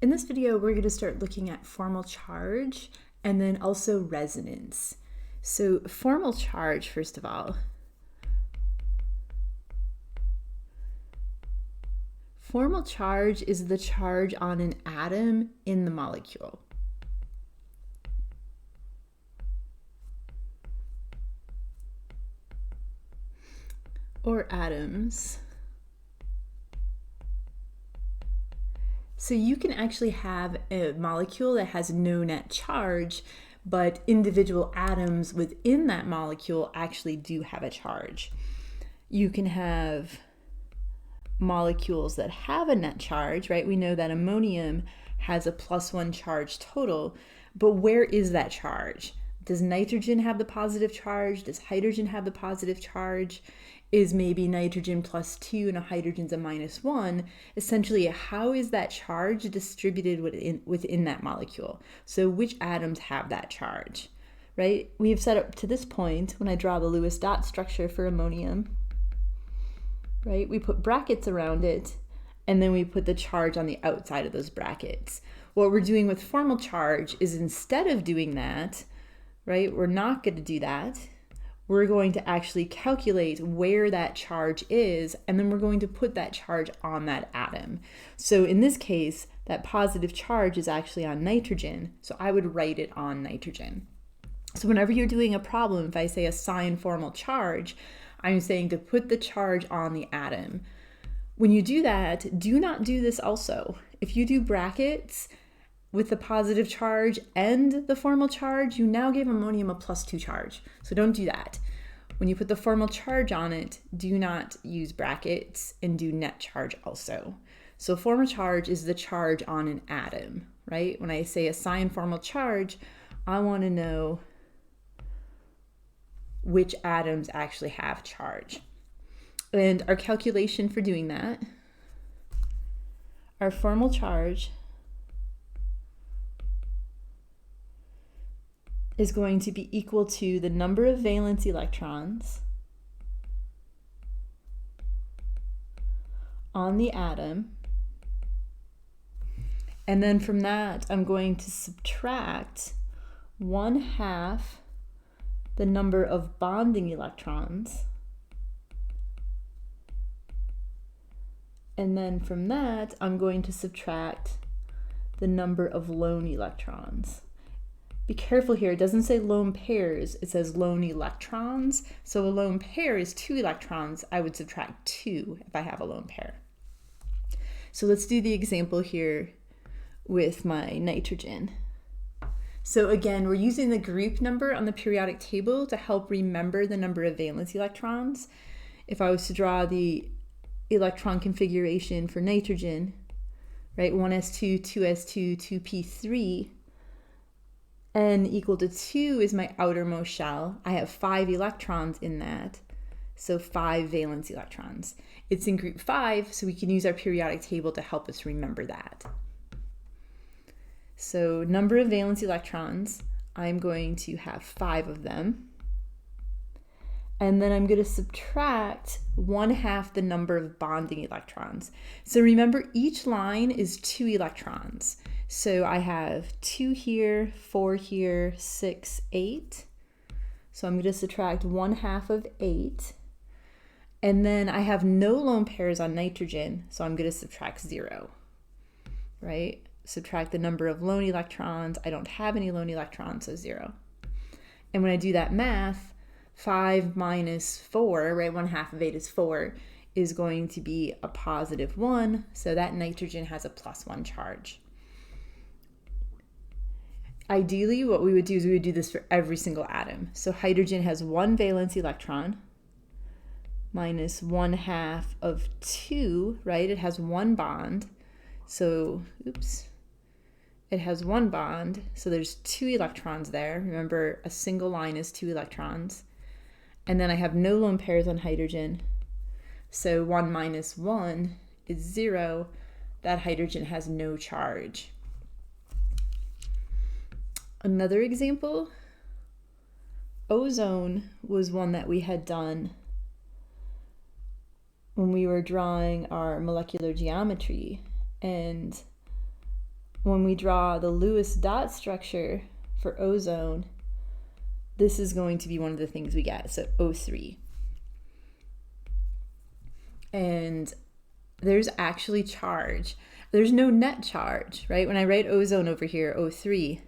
In this video, we're going to start looking at formal charge and then also resonance. So formal charge, first of all. Formal charge is the charge on an atom in the molecule. Or atoms. So you can actually have a molecule that has no net charge, but individual atoms within that molecule actually do have a charge. You can have molecules that have a net charge, right? We know that ammonium has a +1 charge total, but where is that charge? Does nitrogen have the positive charge? Does hydrogen have the positive charge? Is maybe nitrogen +2 and a hydrogen's a -1? Essentially, how is that charge distributed within that molecule? So which atoms have that charge, right? We have set up to this point, when I draw the Lewis dot structure for ammonium, right? We put brackets around it, and then we put the charge on the outside of those brackets. What we're doing with formal charge is, instead of doing that, right, we're not going to do that. We're going to actually calculate where that charge is, and then we're going to put that charge on that atom. So in this case, that positive charge is actually on nitrogen, so I would write it on nitrogen. So whenever you're doing a problem, if I say assign formal charge, I'm saying to put the charge on the atom. When you do that, do not do this also. If you do brackets with the positive charge and the formal charge, you now give ammonium a +2 charge. So don't do that. When you put the formal charge on it, do not use brackets and do net charge also. So formal charge is the charge on an atom, right? When I say assign formal charge, I want to know which atoms actually have charge. And our calculation for doing that, our formal charge is going to be equal to the number of valence electrons on the atom. And then from that, I'm going to subtract 1/2 the number of bonding electrons. And then from that, I'm going to subtract the number of lone electrons. Be careful here, it doesn't say lone pairs, it says lone electrons. So a lone pair is 2 electrons. I would subtract 2 if I have a lone pair. So let's do the example here with my nitrogen. So again, we're using the group number on the periodic table to help remember the number of valence electrons. If I was to draw the electron configuration for nitrogen, right, 1s2, 2s2, 2p3, n equal to 2 is my outermost shell. I have 5 electrons in that, so 5 valence electrons. It's in group 5, so we can use our periodic table to help us remember that. So number of valence electrons, I'm going to have 5 of them. And then I'm going to subtract 1/2 the number of bonding electrons. So remember, each line is 2 electrons. So I have 2 here, 4 here, 6, 8. So I'm going to subtract 1/2 of 8. And then I have no lone pairs on nitrogen, so I'm going to subtract 0, right? Subtract the number of lone electrons. I don't have any lone electrons, so 0. And when I do that math, 5 minus 4, right, 1/2 of 8 is 4, is going to be a +1, so that nitrogen has a +1 charge. Ideally, what we would do is we would do this for every single atom. So hydrogen has 1 valence electron, minus 1/2 of 2, right? It has 1 bond, so, it has 1 bond, so there's 2 electrons there. Remember, a single line is 2 electrons. And then I have no lone pairs on hydrogen, so 1 minus 1 is 0. That hydrogen has no charge. Another example, ozone was one that we had done when we were drawing our molecular geometry, and when we draw the Lewis dot structure for ozone, this is going to be one of the things we get, so O3. And there's actually charge. There's no net charge, right? When I write ozone over here, O3,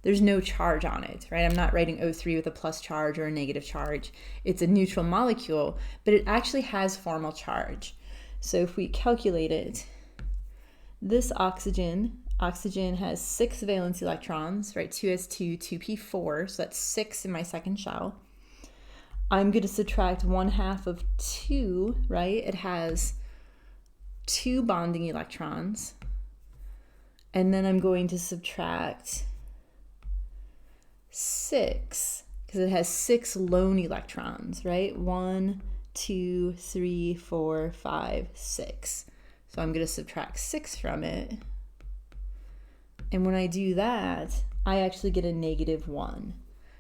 there's no charge on it, right? I'm not writing O3 with a plus charge or a negative charge. It's a neutral molecule, but it actually has formal charge. So if we calculate it, this oxygen has 6 valence electrons, right? 2s2, 2p4, so that's 6 in my second shell. I'm going to subtract 1/2 of 2, right? It has 2 bonding electrons. And then I'm going to subtract 6, because it has 6 lone electrons, right? 1, 2, 3, 4, 5, 6. So I'm going to subtract 6 from it. And when I do that, I actually get a -1.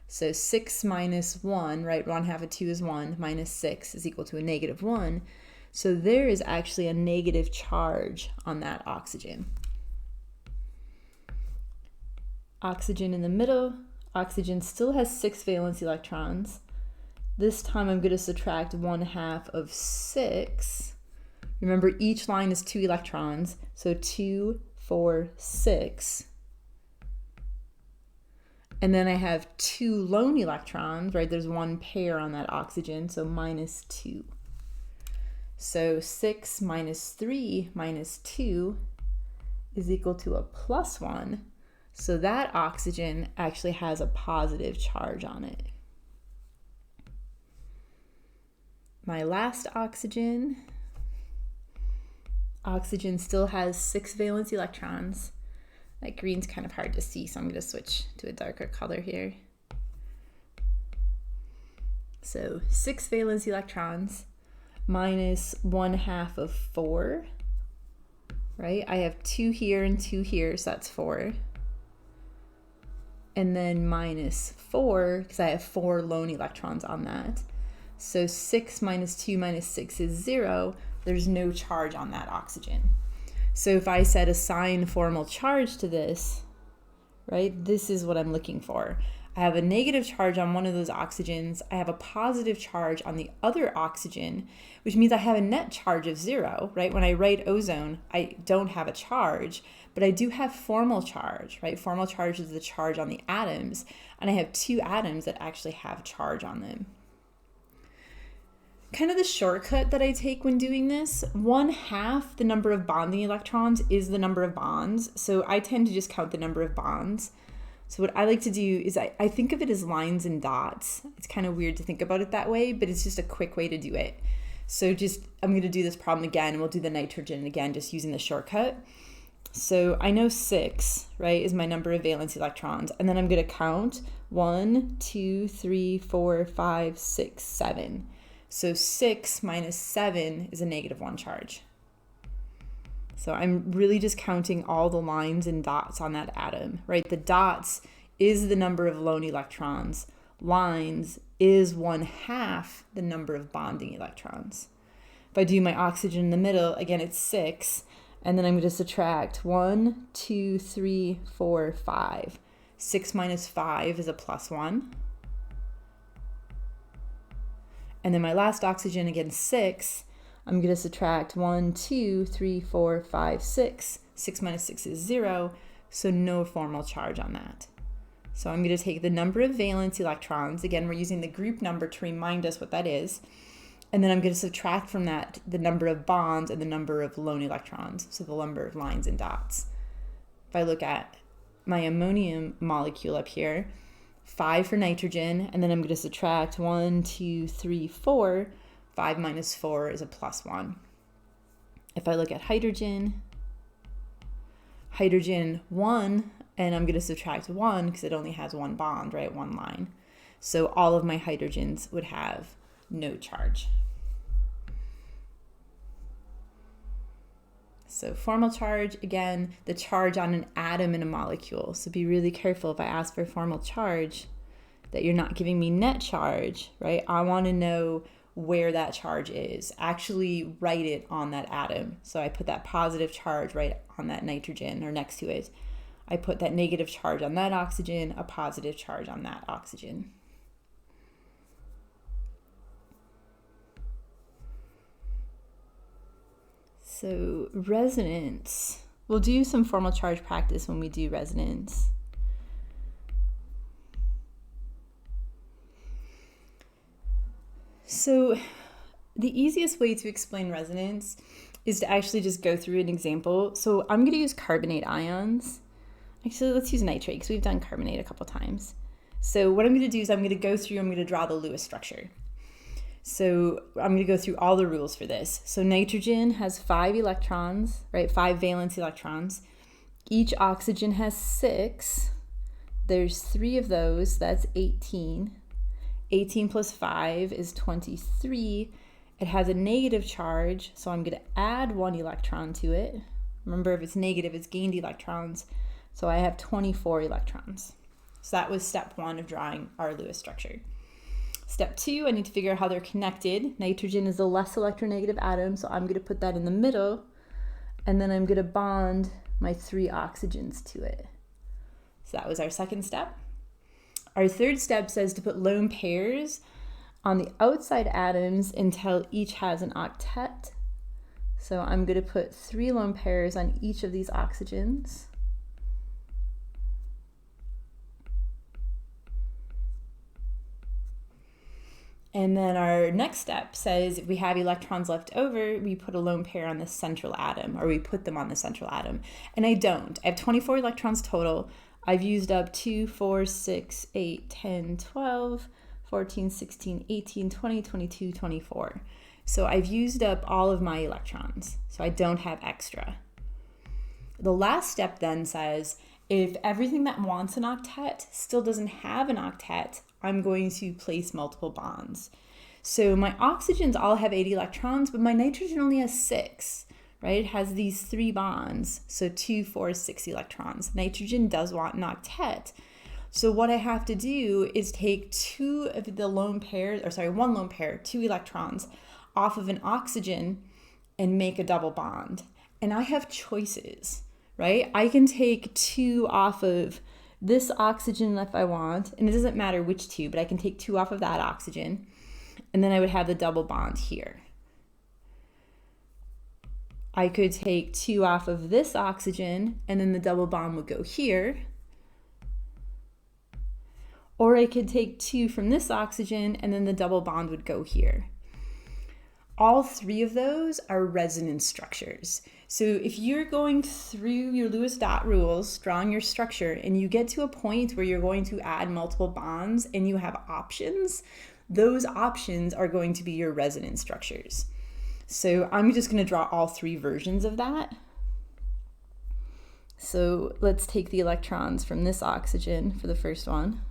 So 6 minus 1, right? 1/2 of 2 is 1, minus 6 is equal to a -1. So there is actually a negative charge on that oxygen. Oxygen in the middle. Oxygen still has 6 valence electrons. This time I'm going to subtract 1/2 of 6. Remember, each line is 2 electrons, so 2, 4, 6. And then I have 2 lone electrons, right? There's 1 pair on that oxygen, so -2. So 6 minus 3 minus 2 is equal to a +1. So that oxygen actually has a positive charge on it. My last oxygen still has 6 valence electrons. That green's kind of hard to see, so I'm going to switch to a darker color here. So 6 valence electrons minus 1/2 of 4, right? I have 2 here and 2 here, so that's 4. And then minus 4, because I have 4 lone electrons on that. So 6 minus 2 minus 6 is 0. There's no charge on that oxygen. So if I said assign formal charge to this, right, this is what I'm looking for. I have a negative charge on one of those oxygens. I have a positive charge on the other oxygen, which means I have a net charge of 0, right? When I write ozone, I don't have a charge, but I do have formal charge, right? Formal charge is the charge on the atoms, and I have 2 atoms that actually have charge on them. Kind of the shortcut that I take when doing this, 1/2 the number of bonding electrons is the number of bonds. So I tend to just count the number of bonds. So what I like to do is I think of it as lines and dots. It's kind of weird to think about it that way, but it's just a quick way to do it. So I'm going to do this problem again, and we'll do the nitrogen again, just using the shortcut. So I know 6, right, is my number of valence electrons. And then I'm going to count 1, 2, 3, 4, 5, 6, 7. So 6 minus 7 is a -1 charge. So I'm really just counting all the lines and dots on that atom, right? The dots is the number of lone electrons. Lines is 1/2 the number of bonding electrons. If I do my oxygen in the middle, again, it's 6. And then I'm going to subtract 1, 2, 3, 4, 5. 6 minus 5 is a +1. And then my last oxygen, again, 6. I'm going to subtract 1, 2, 3, 4, 5, 6. 6 minus 6 is 0, so no formal charge on that. So I'm going to take the number of valence electrons. Again, we're using the group number to remind us what that is. And then I'm going to subtract from that the number of bonds and the number of lone electrons, so the number of lines and dots. If I look at my ammonium molecule up here, 5 for nitrogen, and then I'm going to subtract 1, 2, 3, 4. 5 minus 4 is a +1. If I look at hydrogen, 1, and I'm going to subtract 1 because it only has 1 bond, right, 1 line. So all of my hydrogens would have no charge. So formal charge, again, the charge on an atom in a molecule. So be really careful if I ask for formal charge that you're not giving me net charge, right? I want to know where that charge is. Actually write it on that atom. So I put that positive charge right on that nitrogen or next to it. I put that negative charge on that oxygen, a positive charge on that oxygen. So resonance, we'll do some formal charge practice when we do resonance. So the easiest way to explain resonance is to actually just go through an example. So I'm going to use carbonate ions. Actually, let's use nitrate because we've done carbonate a couple times. So what I'm going to do is I'm going to go through, I'm going to draw the Lewis structure. So I'm going to go through all the rules for this. So nitrogen has 5 electrons, right? 5 valence electrons. Each oxygen has 6. There's 3 of those, that's 18. 18 plus 5 is 23. It has a negative charge, so I'm going to add 1 electron to it. Remember, if it's negative, it's gained electrons. So I have 24 electrons. So that was step 1 of drawing our Lewis structure. Step 2, I need to figure out how they're connected. Nitrogen is a less electronegative atom, so I'm going to put that in the middle, and then I'm going to bond my 3 oxygens to it. So that was our second step. Our third step says to put lone pairs on the outside atoms until each has an octet. So I'm going to put 3 lone pairs on each of these oxygens. And then our next step says if we have electrons left over, we put a lone pair on the central atom, or we put them on the central atom. And I don't. I have 24 electrons total. I've used up 2, 4, 6, 8, 10, 12, 14, 16, 18, 20, 22, 24. So I've used up all of my electrons. So I don't have extra. The last step then says if everything that wants an octet still doesn't have an octet, I'm going to place multiple bonds. So my oxygens all have 8 electrons, but my nitrogen only has 6, right? It has these 3 bonds, so 2, 4, 6 electrons. Nitrogen does want an octet. So what I have to do is take 2 of the lone pairs, or sorry, 1 lone pair, 2 electrons off of an oxygen and make a double bond. And I have choices, right? I can take 2 off of this oxygen if I want, and it doesn't matter which 2, but I can take 2 off of that oxygen, and then I would have the double bond here. I could take 2 off of this oxygen, and then the double bond would go here. Or I could take 2 from this oxygen, and then the double bond would go here. All 3 of those are resonance structures. So if you're going through your Lewis dot rules, drawing your structure, and you get to a point where you're going to add multiple bonds and you have options, those options are going to be your resonance structures. So I'm just going to draw all 3 versions of that. So let's take the electrons from this oxygen for the first one.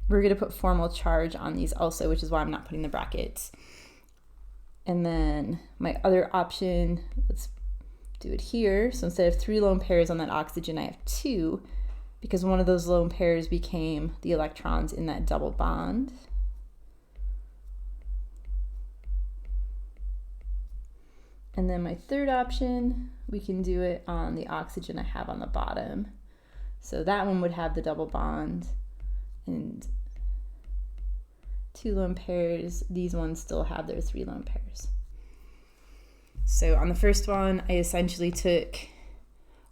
We're going to put formal charge on these also, which is why I'm not putting the brackets. And then my other option, let's do it here. So instead of 3 lone pairs on that oxygen, I have 2, because one of those lone pairs became the electrons in that double bond. And then my third option, we can do it on the oxygen I have on the bottom. So that one would have the double bond and 2 lone pairs. These ones still have their 3 lone pairs. So on the first one, I essentially took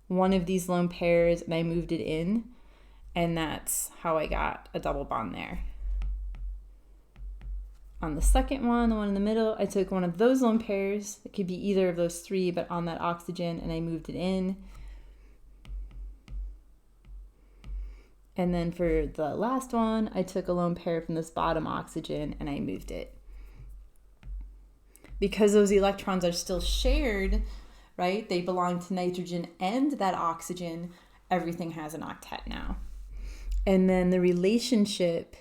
one of these lone pairs and I moved it in, and that's how I got a double bond there. On the second one, the one in the middle, I took one of those lone pairs. It could be either of those 3, but on that oxygen, and I moved it in. And then for the last one, I took a lone pair from this bottom oxygen and I moved it. Because those electrons are still shared, right? They belong to nitrogen and that oxygen. Everything has an octet now. And then the relationship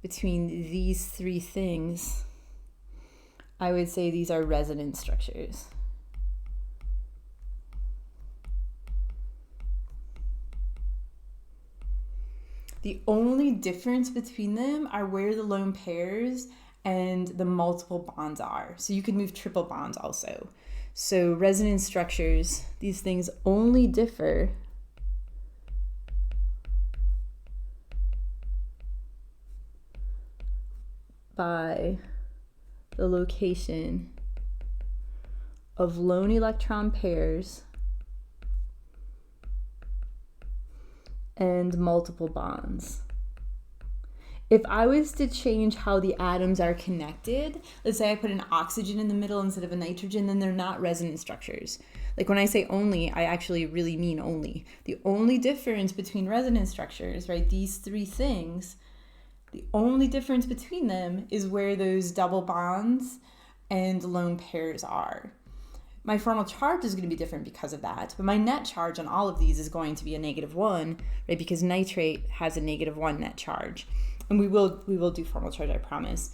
between these 3 things, I would say these are resonance structures. The only difference between them are where the lone pairs and the multiple bonds are. So you can move triple bonds also. So resonance structures, these things only differ by the location of lone electron pairs and multiple bonds. If I was to change how the atoms are connected, let's say I put an oxygen in the middle instead of a nitrogen, then they're not resonance structures. Like when I say only, I actually really mean only. The only difference between resonance structures, right, these three things, the only difference between them is where those double bonds and lone pairs are. My formal charge is going to be different because of that, but my net charge on all of these is going to be a -1, right, because nitrate has a -1 net charge. And we will do formal charge, I promise.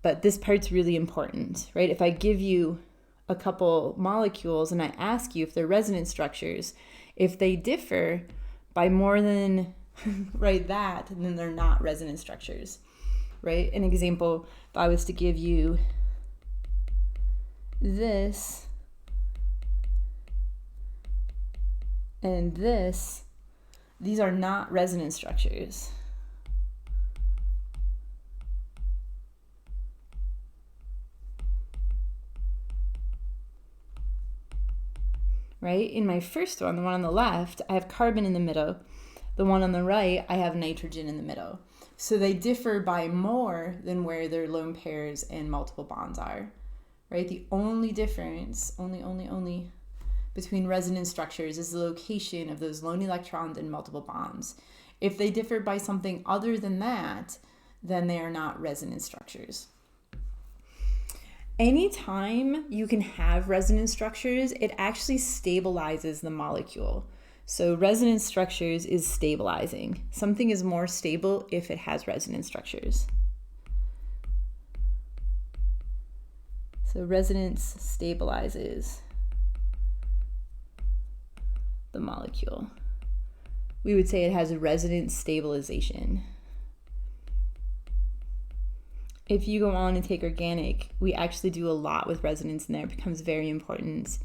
But this part's really important, right? If I give you a couple molecules and I ask you if they're resonance structures, if they differ by more than right that, then they're not resonance structures, right? An example, if I was to give you this and this, these are not resonance structures. Right? In my first one, the one on the left, I have carbon in the middle. The one on the right, I have nitrogen in the middle. So they differ by more than where their lone pairs and multiple bonds are, right? The only difference, only between resonance structures is the location of those lone electrons and multiple bonds. If they differ by something other than that, then they are not resonance structures. Anytime you can have resonance structures, it actually stabilizes the molecule. So resonance structures is stabilizing. Something is more stable if it has resonance structures. So resonance stabilizes the molecule. We would say it has a resonance stabilization. If you go on and take organic, we actually do a lot with resonance in there. It becomes very important.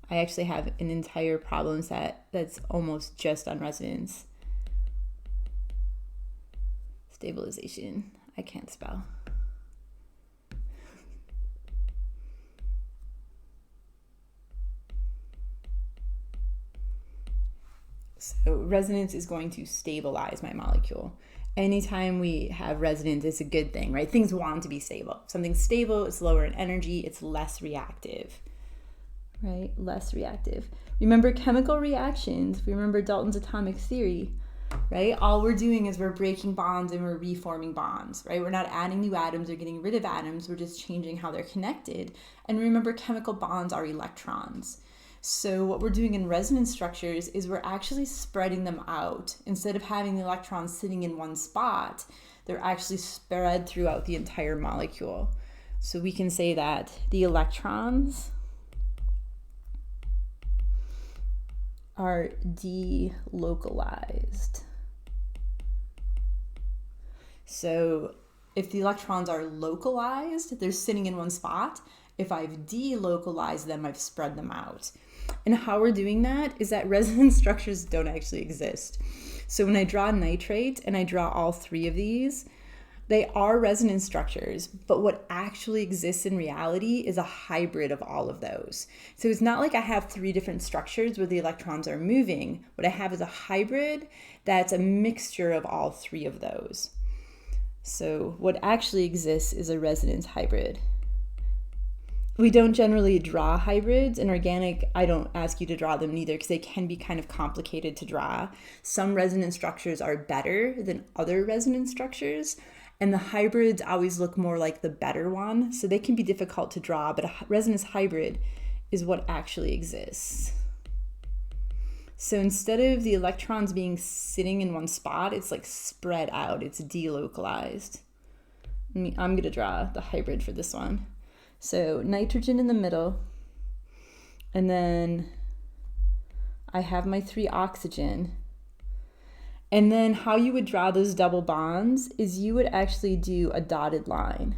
I actually have an entire problem set that's almost just on resonance. Stabilization. I can't spell. So resonance is going to stabilize my molecule. Anytime we have resonance, it's a good thing, right? Things want to be stable. If something's stable, it's lower in energy, it's less reactive, right? Less reactive. Remember chemical reactions. Remember Dalton's atomic theory, right? All we're doing is we're breaking bonds and we're reforming bonds, right? We're not adding new atoms or getting rid of atoms. We're just changing how they're connected. And remember, chemical bonds are electrons. So what we're doing in resonance structures is we're actually spreading them out. Instead of having the electrons sitting in one spot, they're actually spread throughout the entire molecule. So we can say that the electrons are delocalized. So if the electrons are localized, they're sitting in one spot. If I've delocalized them, I've spread them out. And how we're doing that is that resonance structures don't actually exist. So when I draw nitrate and I draw all three of these, they are resonance structures, but what actually exists in reality is a hybrid of all of those. So it's not like I have three different structures where the electrons are moving. What I have is a hybrid that's a mixture of all three of those. So what actually exists is a resonance hybrid. We don't generally draw hybrids. In organic, I don't ask you to draw them neither because they can be kind of complicated to draw. Some resonance structures are better than other resonance structures, and the hybrids always look more like the better one, so they can be difficult to draw, but a resonance hybrid is what actually exists. So instead of the electrons being sitting in one spot, it's like spread out, it's delocalized. I'm going to draw the hybrid for this one. So nitrogen in the middle, and then I have my 3 oxygen, And then how you would draw those double bonds is you would actually do a dotted line.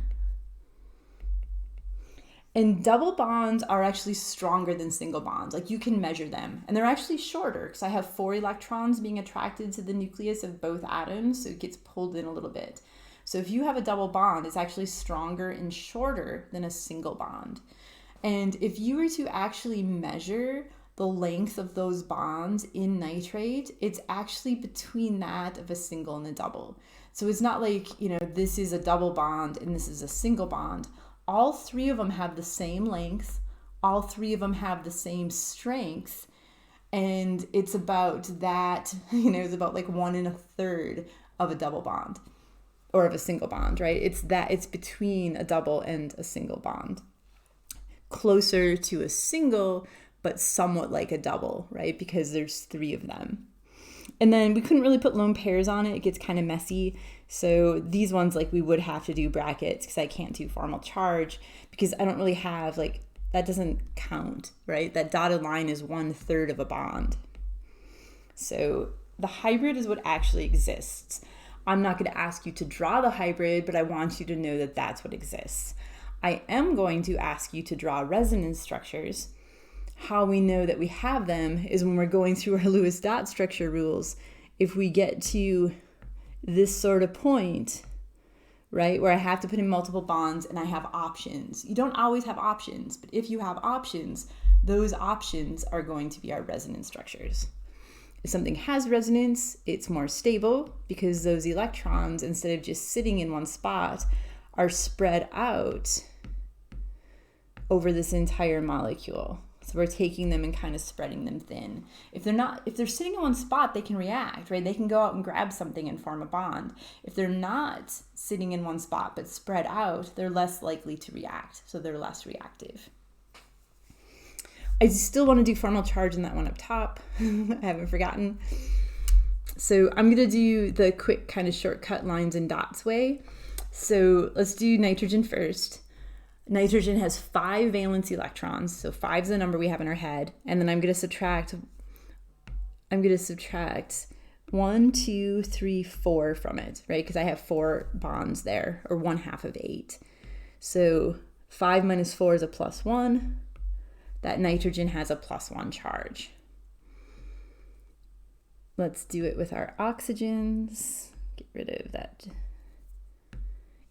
And double bonds are actually stronger than single bonds. Like, you can measure them. And they're actually shorter because I have 4 electrons being attracted to the nucleus of both atoms, so it gets pulled in a little bit. So if you have a double bond, it's actually stronger and shorter than a single bond. And if you were to actually measure the length of those bonds in nitrate, it's actually between that of a single and a double. So it's not like, this is a double bond and this is a single bond. All 3 of them have the same length. All 3 of them have the same strength. And it's about that, it's about like 1 1/3 of a double bond or of a single bond, right? It's between a double and a single bond. Closer to a single, but somewhat like a double, right? Because there's 3 of them. And then we couldn't really put lone pairs on it. It gets kind of messy. So these ones, like, we would have to do brackets because I can't do formal charge because I don't really have, that doesn't count, right? That dotted line is 1/3 of a bond. So the hybrid is what actually exists. I'm not going to ask you to draw the hybrid, but I want you to know that that's what exists. I am going to ask you to draw resonance structures. How we know that we have them is when we're going through our Lewis dot structure rules. If we get to this sort of point, right, where I have to put in multiple bonds and I have options. You don't always have options, but if you have options, those options are going to be our resonance structures. If something has resonance, it's more stable because those electrons, instead of just sitting in one spot, are spread out over this entire molecule. So we're taking them and kind of spreading them thin. If they're sitting in one spot, they can react, right? They can go out and grab something and form a bond. If they're not sitting in one spot but spread out, they're less likely to react, so they're less reactive. I still want to do formal charge in that one up top. I haven't forgotten. So I'm going to do the quick kind of shortcut lines and dots way. So let's do nitrogen first. Nitrogen has 5 valence electrons, so 5 is the number we have in our head, and then I'm going to subtract 1, 2, 3, 4 from it, right? Because I have 4 bonds there, or 1/2 of 8. So 5 minus 4 is a +1. That nitrogen has a +1 charge. Let's do it with our oxygens. Get rid of that.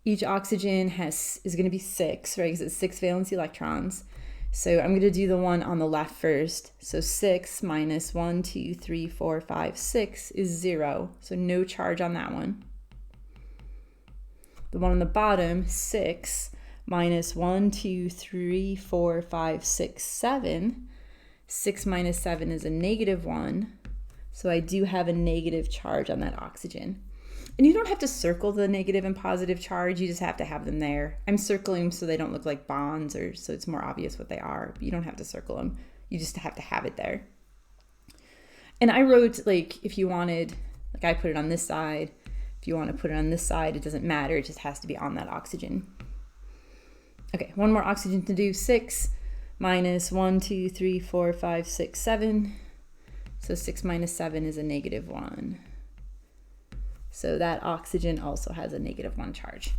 Each oxygen is going to be 6, right? Because it's 6 valence electrons. So I'm going to do the one on the left first. So 6 minus 1, 2, 3, 4, 5, 6 is 0. So no charge on that one. The one on the bottom, 6 minus 1, 2, 3, 4, 5, 6, 7. 6 minus 7 is a -1. So I do have a negative charge on that oxygen. And you don't have to circle the negative and positive charge, you just have to have them there. I'm circling them so they don't look like bonds, or so it's more obvious what they are. But you don't have to circle them, you just have to have it there. And I wrote, if you wanted, I put it on this side. If you want to put it on this side, it doesn't matter, it just has to be on that oxygen. Okay, one more oxygen to do. 6 minus 1, 2, 3, 4, 5, 6, 7. So 6 minus 7 is a -1. So that oxygen also has a -1 charge.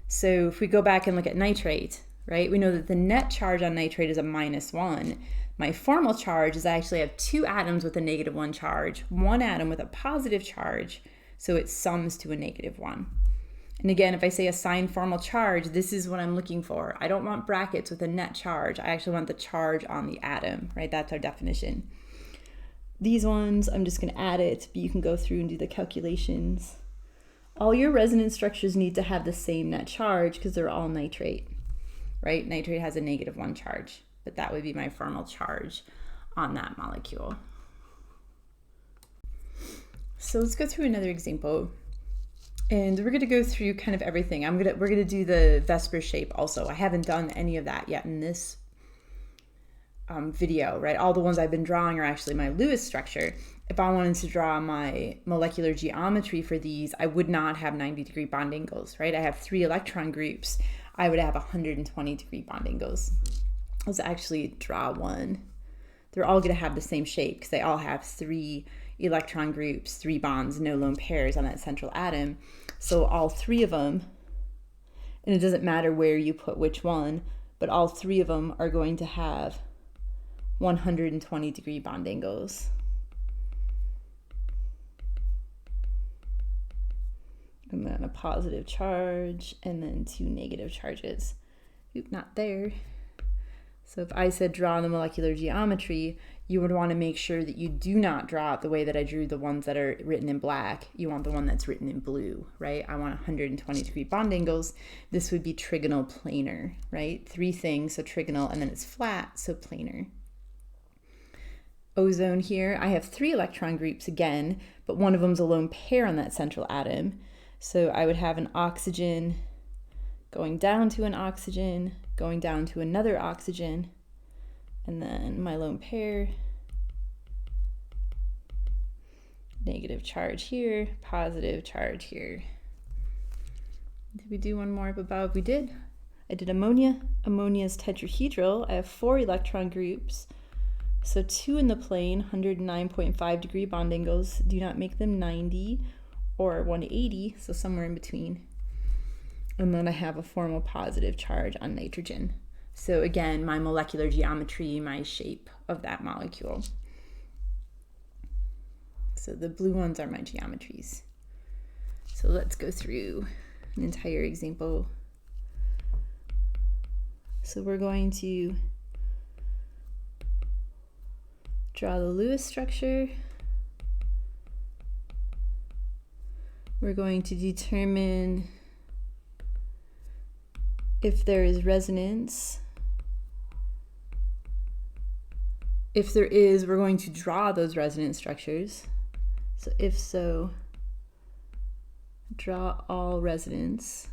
So if we go back and look at nitrate, right, we know that the net charge on nitrate is a -1. My formal charge is I actually have 2 atoms with a -1 charge, 1 atom with a positive charge, so it sums to a -1. And again, if I say assign formal charge, this is what I'm looking for. I don't want brackets with a net charge. I actually want the charge on the atom, right? That's our definition. These ones, I'm just going to add it, but you can go through and do the calculations. All your resonance structures need to have the same net charge because they're all nitrate, right? Nitrate has a -1 charge, but that would be my formal charge on that molecule. So let's go through another example. And we're going to go through kind of everything. We're going to do the Vesper shape also. I haven't done any of that yet in this video, right? All the ones I've been drawing are actually my Lewis structure. If I wanted to draw my molecular geometry for these, I would not have 90-degree bond angles, right? I have 3 electron groups. I would have 120-degree bond angles. Let's actually draw one. They're all going to have the same shape because they all have 3 electron groups, 3 bonds, no lone pairs on that central atom. So all 3 of them, and it doesn't matter where you put which one, but all 3 of them are going to have 120-degree bond angles. And then a positive charge, and then 2 negative charges. Oop, not there. So if I said draw the molecular geometry, you would want to make sure that you do not draw it the way that I drew the ones that are written in black. You want the one that's written in blue, right? I want 120-degree bond angles. This would be trigonal planar, right? 3 things, so trigonal, and then it's flat, so planar. Ozone here, I have 3 electron groups again, but one of them's a lone pair on that central atom. So I would have an oxygen going down to an oxygen, going down to another oxygen, and then my lone pair, negative charge here, positive charge here. Did we do one more up above? We did. I did ammonia. Ammonia is tetrahedral. I have 4 electron groups. So 2 in the plane, 109.5 degree bond angles, do not make them 90 or 180, so somewhere in between. And then I have a formal positive charge on nitrogen. So again, my molecular geometry, my shape of that molecule. So the blue ones are my geometries. So let's go through an entire example. So we're going to draw the Lewis structure. We're going to determine if there is resonance. If there is, we're going to draw those resonance structures. So if so, draw all resonance.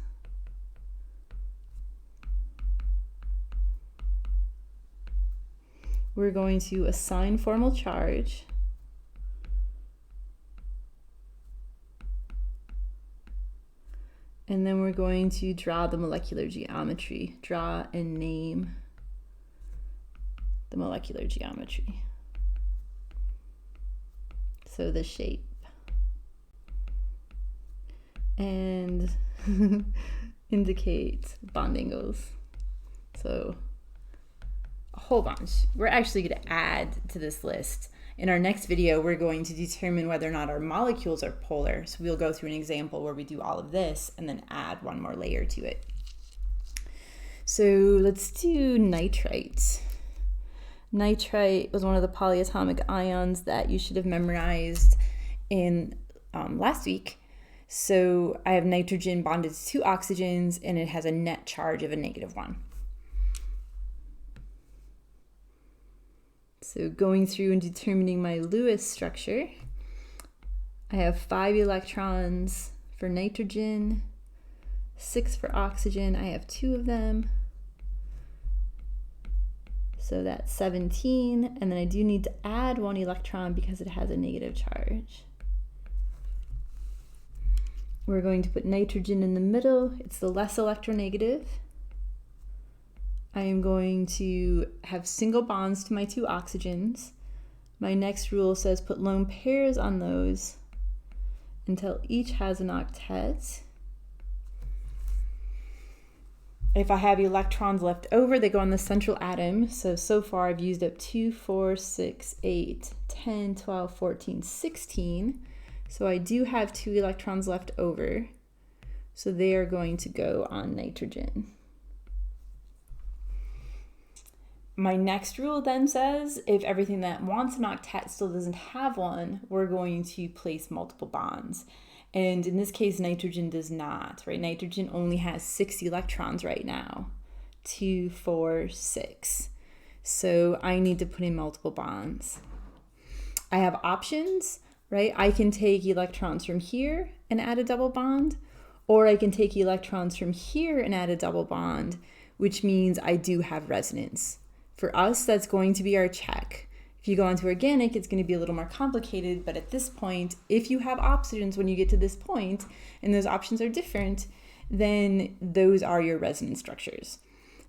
We're going to assign formal charge. And then we're going to draw the molecular geometry. Draw and name the molecular geometry. So the shape. And indicate bond angles. So a whole bunch. We're actually going to add to this list. In our next video, we're going to determine whether or not our molecules are polar. So we'll go through an example where we do all of this and then add one more layer to it. So let's do nitrite. Nitrite was one of the polyatomic ions that you should have memorized in last week. So I have nitrogen bonded to 2 oxygens, and it has a net charge of a -1. So going through and determining my Lewis structure, I have 5 electrons for nitrogen, 6 for oxygen. I have 2 of them. So that's 17, and then I do need to add 1 electron because it has a negative charge. We're going to put nitrogen in the middle. It's the less electronegative. I am going to have single bonds to my 2 oxygens. My next rule says put lone pairs on those until each has an octet. If I have electrons left over, they go on the central atom. So far I've used up 2, 4, 6, 8, 10, 12, 14, 16. So I do have 2 electrons left over. So they are going to go on nitrogen. My next rule then says if everything that wants an octet still doesn't have one, we're going to place multiple bonds. And in this case, nitrogen does not, right? Nitrogen only has 6 electrons right now. 2, 4, 6. So I need to put in multiple bonds. I have options, right? I can take electrons from here and add a double bond, or I can take electrons from here and add a double bond, which means I do have resonance. For us, that's going to be our check. If you go on to organic, it's going to be a little more complicated, but at this point, if you have options when you get to this point, and those options are different, then those are your resonance structures.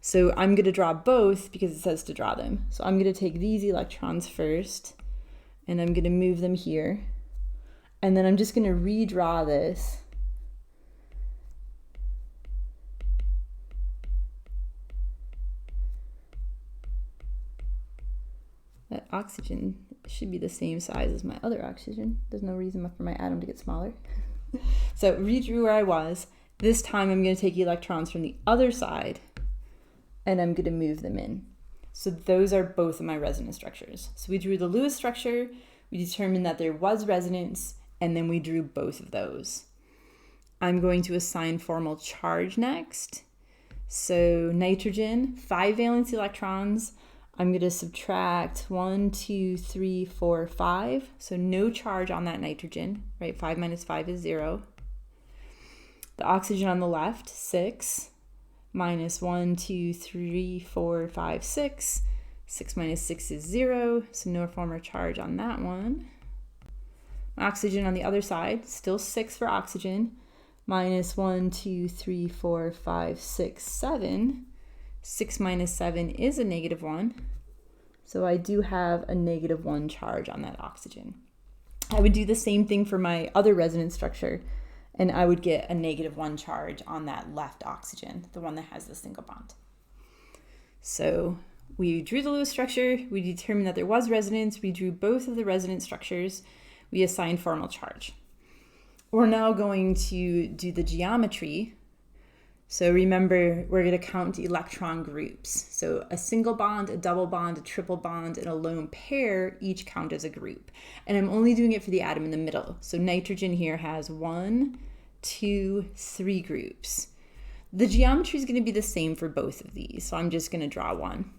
So I'm going to draw both because it says to draw them. So I'm going to take these electrons first, and I'm going to move them here. And then I'm just going to redraw this. That oxygen should be the same size as my other oxygen. There's no reason for my atom to get smaller. So redrew where I was. This time I'm going to take electrons from the other side and I'm going to move them in. So those are both of my resonance structures. So we drew the Lewis structure, we determined that there was resonance, and then we drew both of those. I'm going to assign formal charge next. So nitrogen, 5 valence electrons. I'm going to subtract 1, 2, 3, 4, 5. So no charge on that nitrogen, right? 5 minus 5 is 0. The oxygen on the left, 6. Minus 1, 2, 3, 4, 5, 6. 6 minus 6 is 0. So no formal charge on that one. Oxygen on the other side, still 6 for oxygen. Minus 1, 2, 3, 4, 5, 6, 7. 6 minus 7 is a negative 1. So I do have a negative 1 charge on that oxygen. I would do the same thing for my other resonance structure, and I would get a negative 1 charge on that left oxygen, the one that has the single bond. So we drew the Lewis structure, we determined that there was resonance, we drew both of the resonance structures, we assigned formal charge. We're now going to do the geometry. So remember, we're going to count electron groups. So a single bond, a double bond, a triple bond, and a lone pair each count as a group. And I'm only doing it for the atom in the middle. So nitrogen here has 1, 2, 3 groups. The geometry is going to be the same for both of these. So I'm just going to draw one.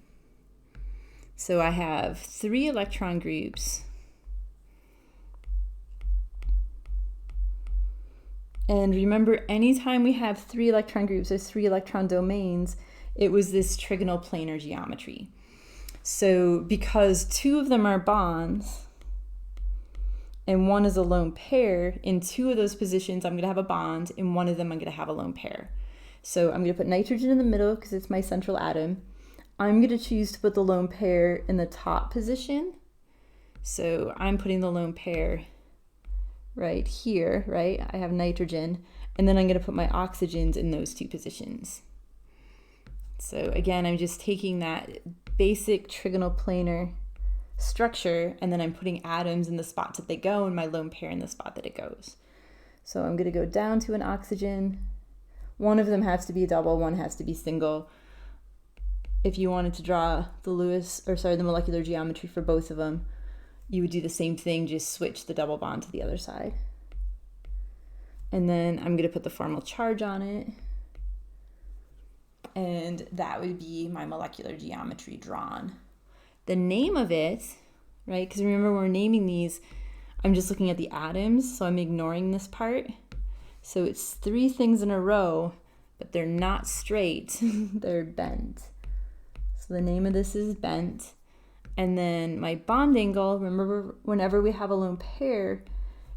So I have 3 electron groups. And remember, anytime we have 3 electron groups or 3 electron domains, it was this trigonal planar geometry. So because 2 of them are bonds and 1 is a lone pair, in 2 of those positions I'm going to have a bond, in 1 of them I'm going to have a lone pair. So I'm going to put nitrogen in the middle because it's my central atom. I'm going to choose to put the lone pair in the top position. So I'm putting the lone pair right here, right? I have nitrogen, and then I'm going to put my oxygens in those 2 positions. So again, I'm just taking that basic trigonal planar structure, and then I'm putting atoms in the spots that they go and my lone pair in the spot that it goes. So I'm going to go down to an oxygen. One of them has to be a double, one has to be single. If you wanted to draw the the molecular geometry for both of them, you would do the same thing, just switch the double bond to the other side. And then I'm going to put the formal charge on it. And that would be my molecular geometry drawn. The name of it, right, because remember when we're naming these, I'm just looking at the atoms, so I'm ignoring this part. So it's 3 things in a row, but they're not straight, they're bent. So the name of this is bent. And then my bond angle, remember whenever we have a lone pair,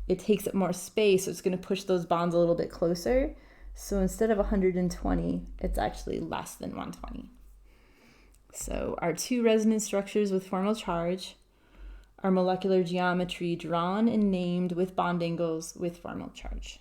it takes up more space, so it's going to push those bonds a little bit closer. So instead of 120, it's actually less than 120. So our 2 resonance structures with formal charge, our molecular geometry drawn and named with bond angles with formal charge.